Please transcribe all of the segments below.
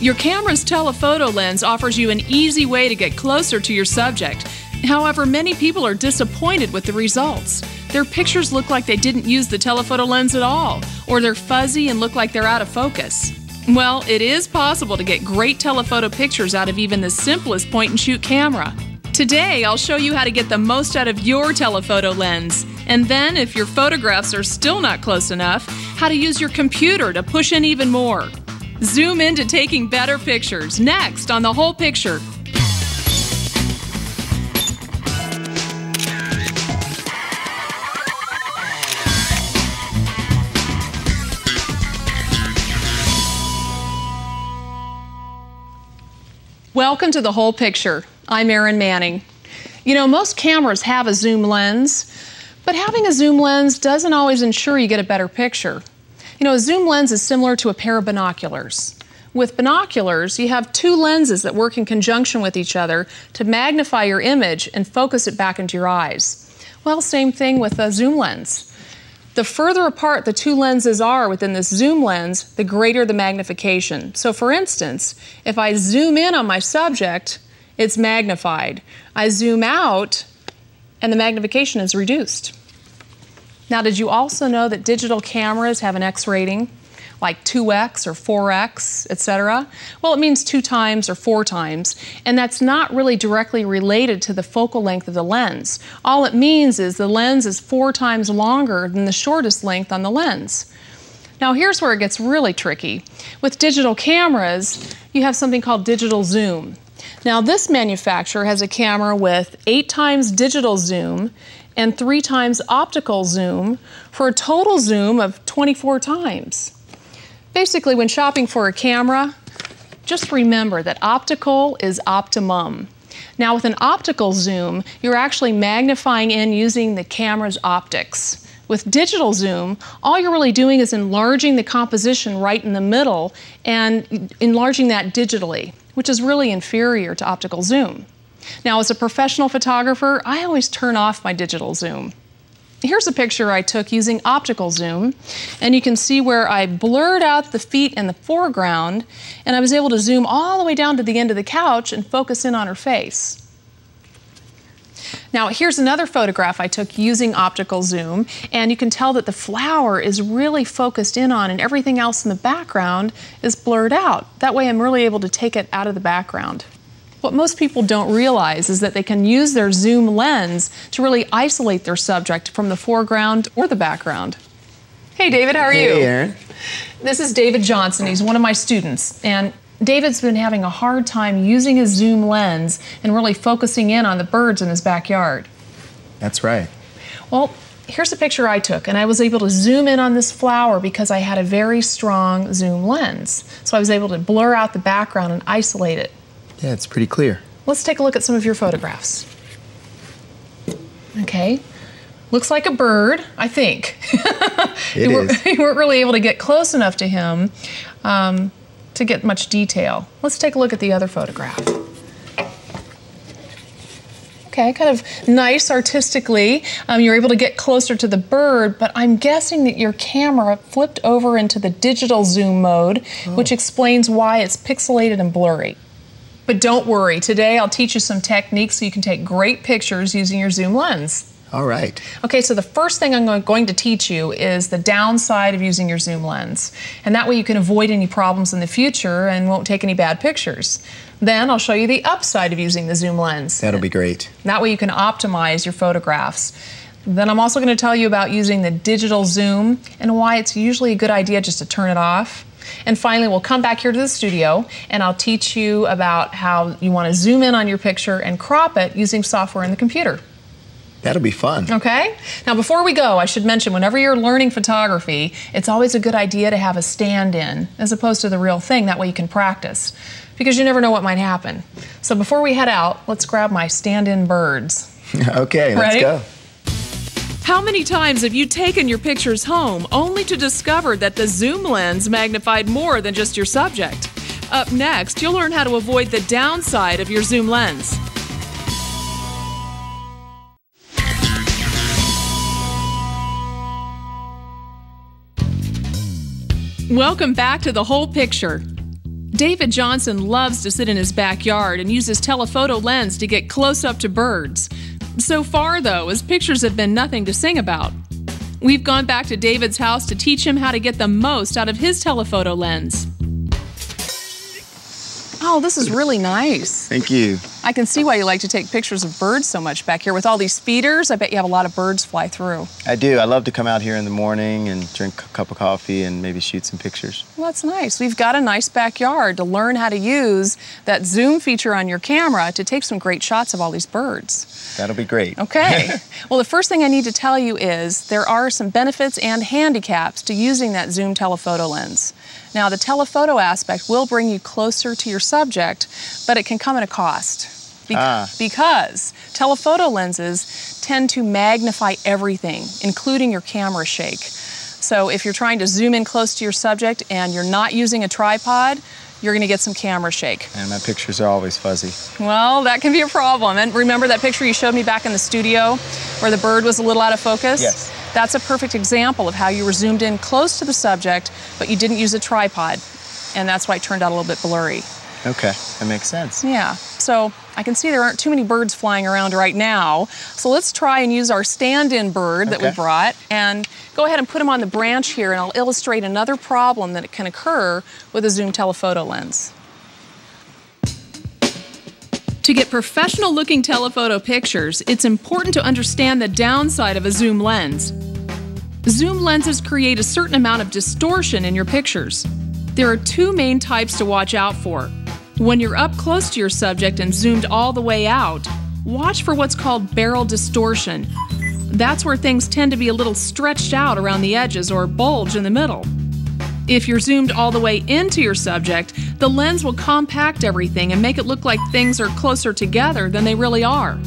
Your camera's telephoto lens offers you an easy way to get closer to your subject. However, many people are disappointed with the results. Their pictures look like they didn't use the telephoto lens at all, or they're fuzzy and look like they're out of focus. Well, it is possible to get great telephoto pictures out of even the simplest point-and-shoot camera. Today, I'll show you how to get the most out of your telephoto lens. And then, if your photographs are still not close enough, how to use your computer to push in even more. Zoom into taking better pictures, next on The Whole Picture. Welcome to The Whole Picture. I'm Erin Manning. You know, most cameras have a zoom lens, but having a zoom lens doesn't always ensure you get a better picture. You know, a zoom lens is similar to a pair of binoculars. With binoculars, you have two lenses that work in conjunction with each other to magnify your image and focus it back into your eyes. Well, same thing with a zoom lens. The further apart the two lenses are within this zoom lens, the greater the magnification. So for instance, if I zoom in on my subject, it's magnified. I zoom out, and the magnification is reduced. Now, did you also know that digital cameras have an X rating, like 2X or 4X, etc.? Well, it means 2 times or 4 times, and that's not really directly related to the focal length of the lens. All it means is the lens is 4 times longer than the shortest length on the lens. Now, here's where it gets really tricky. With digital cameras, you have something called digital zoom. Now, this manufacturer has a camera with 8 times digital zoom and 3 times optical zoom for a total zoom of 24 times. Basically, when shopping for a camera, just remember that optical is optimum. Now, with an optical zoom, you're actually magnifying in using the camera's optics. With digital zoom, all you're really doing is enlarging the composition right in the middle and enlarging that digitally, which is really inferior to optical zoom. Now, as a professional photographer, I always turn off my digital zoom. Here's a picture I took using optical zoom, and you can see where I blurred out the feet in the foreground, and I was able to zoom all the way down to the end of the couch and focus in on her face. Now, here's another photograph I took using optical zoom, and you can tell that the flower is really focused in on and everything else in the background is blurred out. That way I'm really able to take it out of the background. What most people don't realize is that they can use their zoom lens to really isolate their subject from the foreground or the background. Hey David, how are you? Hey Erin. This is David Johnson. He's one of my students, and David's been having a hard time using his zoom lens and really focusing in on the birds in his backyard. That's right. Well, here's a picture I took, and I was able to zoom in on this flower because I had a very strong zoom lens. So I was able to blur out the background and isolate it. Yeah, it's pretty clear. Let's take a look at some of your photographs. Okay, looks like a bird, I think. It is. You weren't really able to get close enough to him to get much detail. Let's take a look at the other photograph. Okay, kind of nice artistically. You're able to get closer to the bird, but I'm guessing that your camera flipped over into the digital zoom mode, which explains why it's pixelated and blurry. But don't worry, today I'll teach you some techniques so you can take great pictures using your zoom lens. All right. Okay, so the first thing I'm going to teach you is the downside of using your zoom lens. And that way you can avoid any problems in the future and won't take any bad pictures. Then I'll show you the upside of using the zoom lens. That'll be great. That way you can optimize your photographs. Then I'm also going to tell you about using the digital zoom and why it's usually a good idea just to turn it off. And finally, we'll come back here to the studio and I'll teach you about how you want to zoom in on your picture and crop it using software in the computer. That'll be fun. Okay? Now, before we go, I should mention, whenever you're learning photography, it's always a good idea to have a stand-in as opposed to the real thing. That way you can practice, because you never know what might happen. So before we head out, let's grab my stand-in birds. Okay, let's go. How many times have you taken your pictures home only to discover that the zoom lens magnified more than just your subject? Up next, you'll learn how to avoid the downside of your zoom lens. Welcome back to The Whole Picture. David Johnson loves to sit in his backyard and use his telephoto lens to get close up to birds. So far, though, his pictures have been nothing to sing about. We've gone back to David's house to teach him how to get the most out of his telephoto lens. Oh, this is really nice. Thank you. I can see why you like to take pictures of birds so much back here. With all these feeders, I bet you have a lot of birds fly through. I do. I love to come out here in the morning and drink a cup of coffee and maybe shoot some pictures. Well, that's nice. We've got a nice backyard to learn how to use that zoom feature on your camera to take some great shots of all these birds. That'll be great. Okay. Well, the first thing I need to tell you is there are some benefits and handicaps to using that zoom telephoto lens. Now, the telephoto aspect will bring you closer to your subject, but it can come at a cost. Because telephoto lenses tend to magnify everything, including your camera shake. So if you're trying to zoom in close to your subject and you're not using a tripod, you're going to get some camera shake. And my pictures are always fuzzy. Well, that can be a problem. And remember that picture you showed me back in the studio where the bird was a little out of focus? Yes. That's a perfect example of how you were zoomed in close to the subject, but you didn't use a tripod. And that's why it turned out a little bit blurry. Okay, that makes sense. Yeah, so I can see there aren't too many birds flying around right now. So let's try and use our stand-in bird that we brought and go ahead and put him on the branch here, and I'll illustrate another problem that can occur with a zoom telephoto lens. To get professional-looking telephoto pictures, it's important to understand the downside of a zoom lens. Zoom lenses create a certain amount of distortion in your pictures. There are two main types to watch out for. When you're up close to your subject and zoomed all the way out, watch for what's called barrel distortion. That's where things tend to be a little stretched out around the edges or bulge in the middle. If you're zoomed all the way into your subject, the lens will compact everything and make it look like things are closer together than they really are.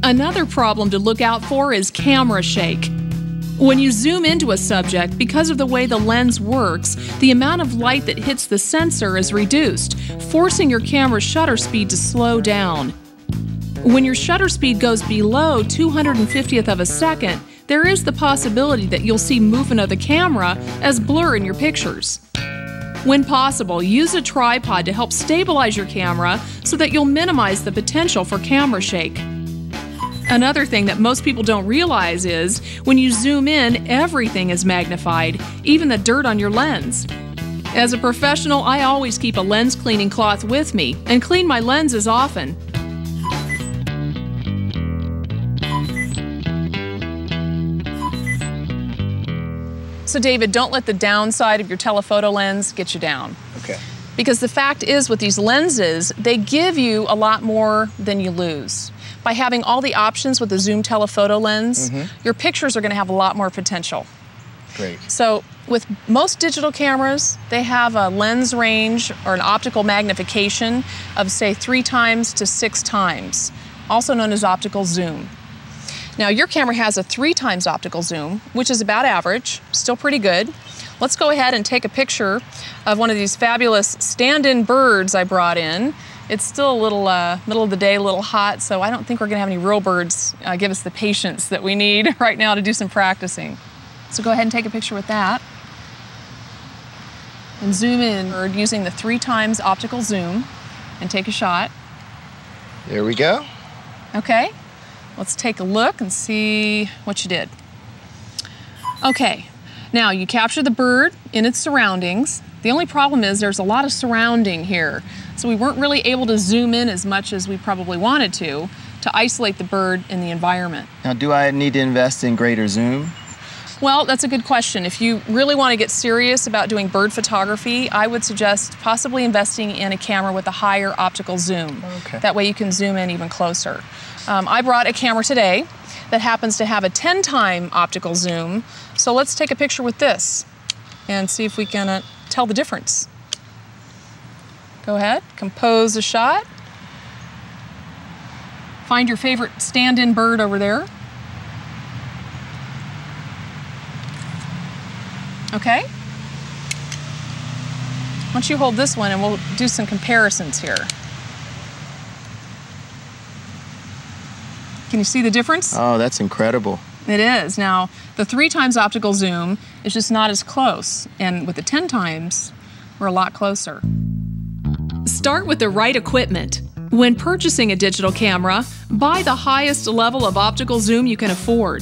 Another problem to look out for is camera shake. When you zoom into a subject, because of the way the lens works, the amount of light that hits the sensor is reduced, forcing your camera's shutter speed to slow down. When your shutter speed goes below 250th of a second, there is the possibility that you'll see movement of the camera as blur in your pictures. When possible, use a tripod to help stabilize your camera so that you'll minimize the potential for camera shake. Another thing that most people don't realize is, when you zoom in, everything is magnified, even the dirt on your lens. As a professional, I always keep a lens cleaning cloth with me and clean my lenses often. So David, don't let the downside of your telephoto lens get you down. Okay. Because the fact is, with these lenses, they give you a lot more than you lose. By having all the options with the zoom telephoto lens, your pictures are going to have a lot more potential. Great. So with most digital cameras, they have a lens range or an optical magnification of, say, 3 times to 6 times, also known as optical zoom. Now, your camera has a 3 times optical zoom, which is about average, still pretty good. Let's go ahead and take a picture of one of these fabulous stand-in birds I brought in. It's still a little middle of the day, a little hot, so I don't think we're going to have any real birds give us the patience that we need right now to do some practicing. So go ahead and take a picture with that. And zoom in using the 3 times optical zoom and take a shot. There we go. Okay, let's take a look and see what you did. Okay, now you capture the bird in its surroundings. The only problem is there's a lot of surrounding here, so we weren't really able to zoom in as much as we probably wanted to isolate the bird in the environment. Now, do I need to invest in greater zoom? Well, that's a good question. If you really want to get serious about doing bird photography, I would suggest possibly investing in a camera with a higher optical zoom. Okay. That way you can zoom in even closer. I brought a camera today that happens to have a 10-time optical zoom, so let's take a picture with this and see if we can tell the difference. Go ahead, compose a shot. Find your favorite stand-in bird over there. Okay. Why don't you hold this one and we'll do some comparisons here. Can you see the difference? Oh, that's incredible. It is. Now, the 3 times optical zoom is just not as close, and with the 10 times, we're a lot closer. Start with the right equipment. When purchasing a digital camera, buy the highest level of optical zoom you can afford.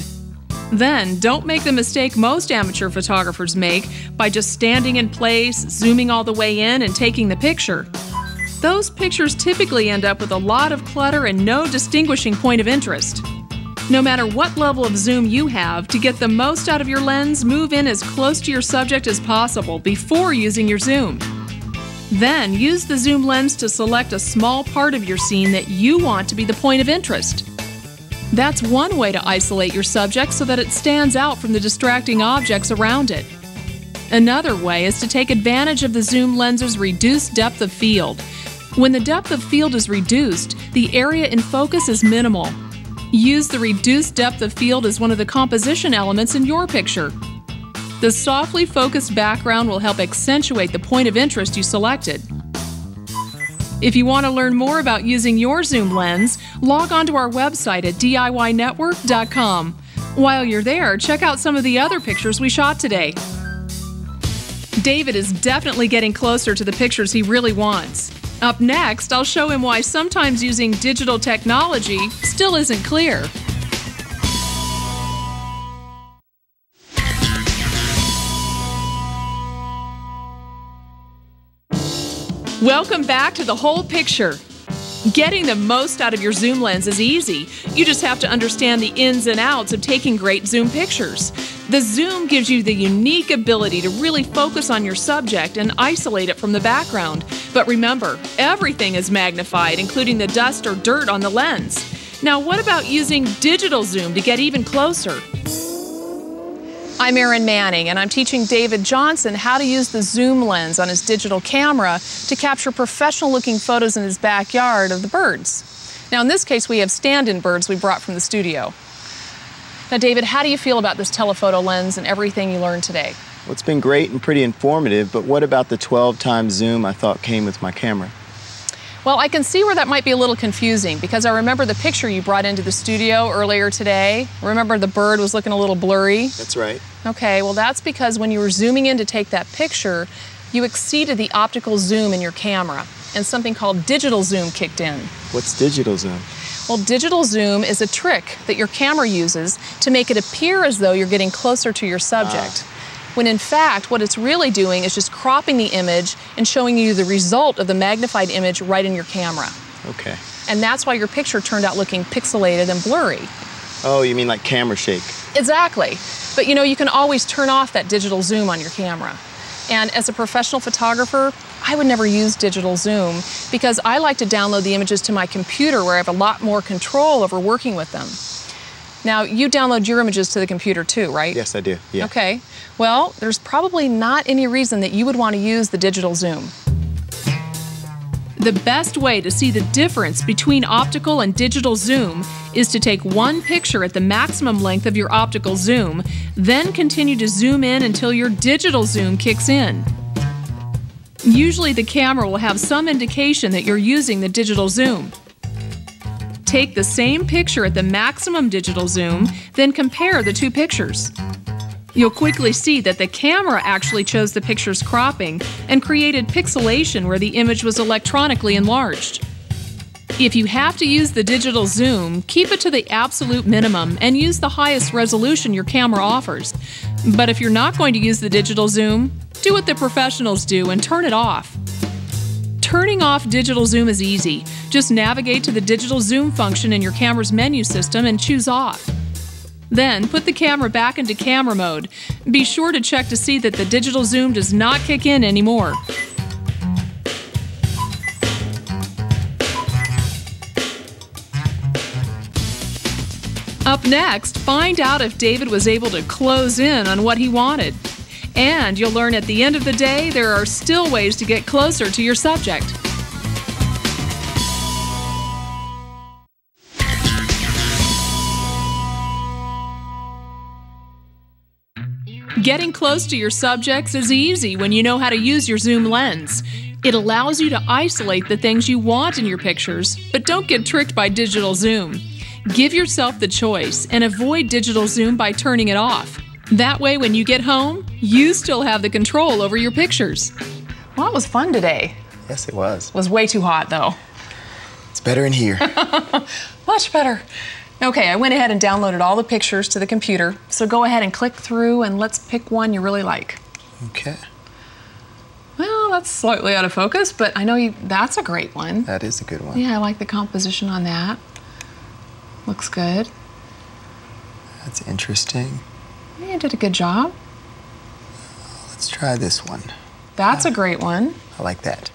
Then, don't make the mistake most amateur photographers make by just standing in place, zooming all the way in, and taking the picture. Those pictures typically end up with a lot of clutter and no distinguishing point of interest. No matter what level of zoom you have, to get the most out of your lens, move in as close to your subject as possible before using your zoom. Then, use the zoom lens to select a small part of your scene that you want to be the point of interest. That's one way to isolate your subject so that it stands out from the distracting objects around it. Another way is to take advantage of the zoom lens's reduced depth of field. When the depth of field is reduced, the area in focus is minimal. Use the reduced depth of field as one of the composition elements in your picture. The softly focused background will help accentuate the point of interest you selected. If you want to learn more about using your zoom lens, log on to our website at DIYnetwork.com. While you're there, check out some of the other pictures we shot today. David is definitely getting closer to the pictures he really wants. Up next, I'll show him why sometimes using digital technology still isn't clear. Welcome back to The Whole Picture. Getting the most out of your zoom lens is easy. You just have to understand the ins and outs of taking great zoom pictures. The zoom gives you the unique ability to really focus on your subject and isolate it from the background. But remember, everything is magnified, including the dust or dirt on the lens. Now, what about using digital zoom to get even closer? I'm Erin Manning, and I'm teaching David Johnson how to use the zoom lens on his digital camera to capture professional-looking photos in his backyard of the birds. Now, in this case, we have stand-in birds we brought from the studio. Now, David, how do you feel about this telephoto lens and everything you learned today? Well, it's been great and pretty informative, but what about the 12 times zoom I thought came with my camera? Well, I can see where that might be a little confusing because I remember the picture you brought into the studio earlier today. Remember the bird was looking a little blurry? That's right. Okay, well that's because when you were zooming in to take that picture, you exceeded the optical zoom in your camera and something called digital zoom kicked in. What's digital zoom? Well, digital zoom is a trick that your camera uses to make it appear as though you're getting closer to your subject. When in fact, what it's really doing is just cropping the image and showing you the result of the magnified image right in your camera. Okay. And that's why your picture turned out looking pixelated and blurry. Oh, you mean like camera shake? Exactly. But you know, you can always turn off that digital zoom on your camera. And as a professional photographer, I would never use digital zoom because I like to download the images to my computer where I have a lot more control over working with them. Now, you download your images to the computer too, right? Yes, I do. Yeah. Okay. Well, there's probably not any reason that you would want to use the digital zoom. The best way to see the difference between optical and digital zoom is to take one picture at the maximum length of your optical zoom, then continue to zoom in until your digital zoom kicks in. Usually the camera will have some indication that you're using the digital zoom. Take the same picture at the maximum digital zoom, then compare the two pictures. You'll quickly see that the camera actually chose the picture's cropping and created pixelation where the image was electronically enlarged. If you have to use the digital zoom, keep it to the absolute minimum and use the highest resolution your camera offers. But if you're not going to use the digital zoom, do what the professionals do and turn it off. Turning off digital zoom is easy. Just navigate to the digital zoom function in your camera's menu system and choose off. Then put the camera back into camera mode. Be sure to check to see that the digital zoom does not kick in anymore. Up next, find out if David was able to close in on what he wanted. And you'll learn at the end of the day there are still ways to get closer to your subject. Getting close to your subjects is easy when you know how to use your zoom lens. It allows you to isolate the things you want in your pictures, but don't get tricked by digital zoom. Give yourself the choice and avoid digital zoom by turning it off. That way, when you get home, you still have the control over your pictures. Well, it was fun today. Yes, it was. It was way too hot though. It's better in here. Much better. Okay, I went ahead and downloaded all the pictures to the computer. So go ahead and click through and let's pick one you really like. Okay. Well, that's slightly out of focus, but I know that's a great one. That is a good one. Yeah, I like the composition on that. Looks good. That's interesting. Yeah, you did a good job. Let's try this one. That's a great one. I like that.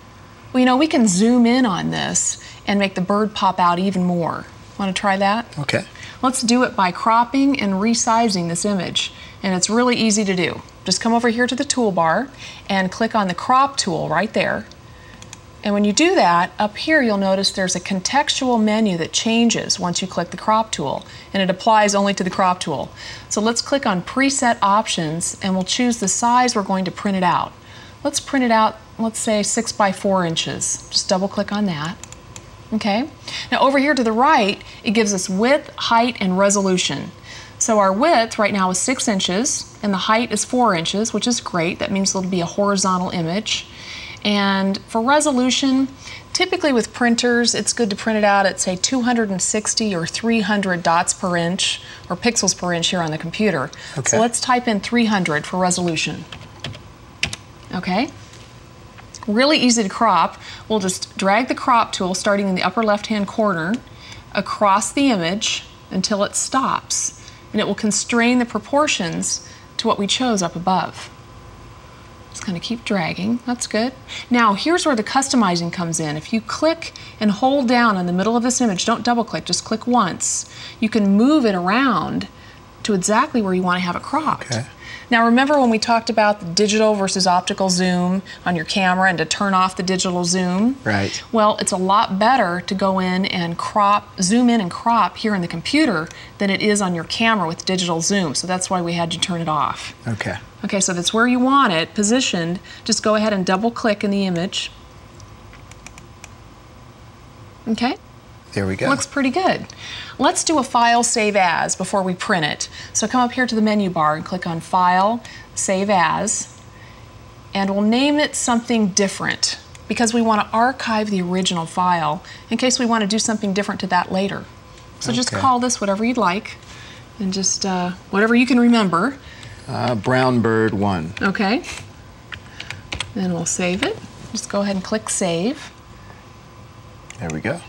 Well, you know, we can zoom in on this and make the bird pop out even more. Want to try that? Okay. Let's do it by cropping and resizing this image. And it's really easy to do. Just come over here to the toolbar and click on the crop tool right there. And when you do that, up here you'll notice there's a contextual menu that changes once you click the crop tool, and it applies only to the crop tool. So let's click on preset options and we'll choose the size we're going to print it out. Let's print it out, let's say 6 by 4 inches. Just double click on that. Okay. Now over here to the right, it gives us width, height, and resolution. So our width right now is 6 inches and the height is 4 inches, which is great. That means it'll be a horizontal image. And for resolution, typically with printers, it's good to print it out at say 260 or 300 dots per inch or pixels per inch here on the computer. Okay. So let's type in 300 for resolution. Okay. Really easy to crop. We'll just drag the crop tool starting in the upper left-hand corner across the image until it stops. And it will constrain the proportions to what we chose up above. Just kind of keep dragging. That's good. Now here's where the customizing comes in. If you click and hold down in the middle of this image, don't double click, just click once, you can move it around to exactly where you want to have it cropped. Okay. Now remember when we talked about the digital versus optical zoom on your camera and to turn off the digital zoom? Right. Well, it's a lot better to go in and zoom in and crop here in the computer than it is on your camera with digital zoom. So that's why we had to turn it off. Okay. Okay, so that's where you want it positioned. Just go ahead and double click in the image. Okay. There we go. Looks pretty good. Let's do a file save as before we print it. So come up here to the menu bar and click on File, Save As, and we'll name it something different because we want to archive the original file in case we want to do something different to that later. So just call this whatever you'd like and just whatever you can remember. Brown Bird 1. Okay. Then we'll save it. Just go ahead and click Save. There we go.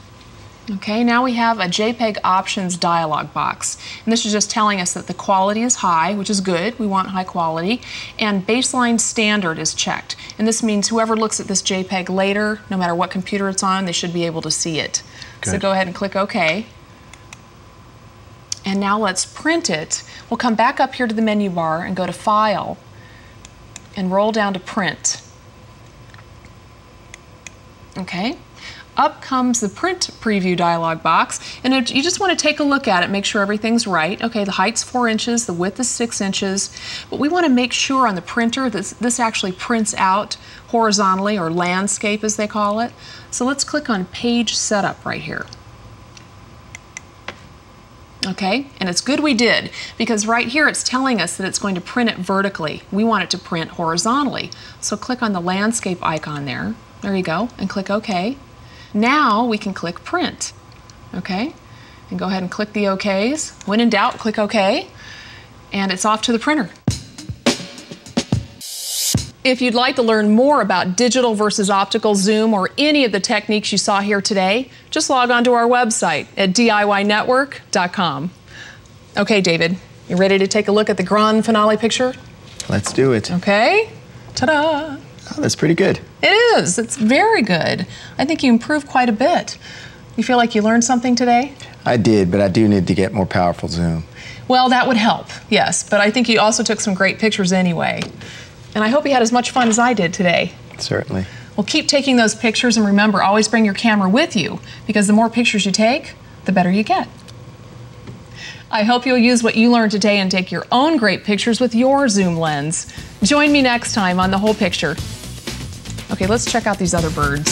Okay, now we have a JPEG options dialog box. And this is just telling us that the quality is high, which is good. We want high quality. And baseline standard is checked. And this means whoever looks at this JPEG later, no matter what computer it's on, they should be able to see it. Good. So go ahead and click OK. And now let's print it. We'll come back up here to the menu bar and go to File and roll down to Print. Okay. Up comes the print preview dialog box, and you just want to take a look at it, make sure everything's right. Okay, the height's 4 inches, the width is 6 inches, but we want to make sure on the printer that this actually prints out horizontally, or landscape as they call it. So let's click on Page Setup right here. Okay, and it's good we did, because right here it's telling us that it's going to print it vertically. We want it to print horizontally. So click on the landscape icon there. There you go, and click OK. Now we can click Print, okay? And go ahead and click the OKs. When in doubt, click OK, and it's off to the printer. If you'd like to learn more about digital versus optical zoom or any of the techniques you saw here today, just log on to our website at DIYnetwork.com. Okay, David, you ready to take a look at the grand finale picture? Let's do it. Okay, ta-da! Oh, that's pretty good. It is. It's very good. I think you improved quite a bit. You feel like you learned something today? I did, but I do need to get more powerful zoom. Well, that would help, yes. But I think you also took some great pictures anyway. And I hope you had as much fun as I did today. Certainly. Well, keep taking those pictures, and remember, always bring your camera with you, because the more pictures you take, the better you get. I hope you'll use what you learned today and take your own great pictures with your zoom lens. Join me next time on The Whole Picture. Okay, let's check out these other birds.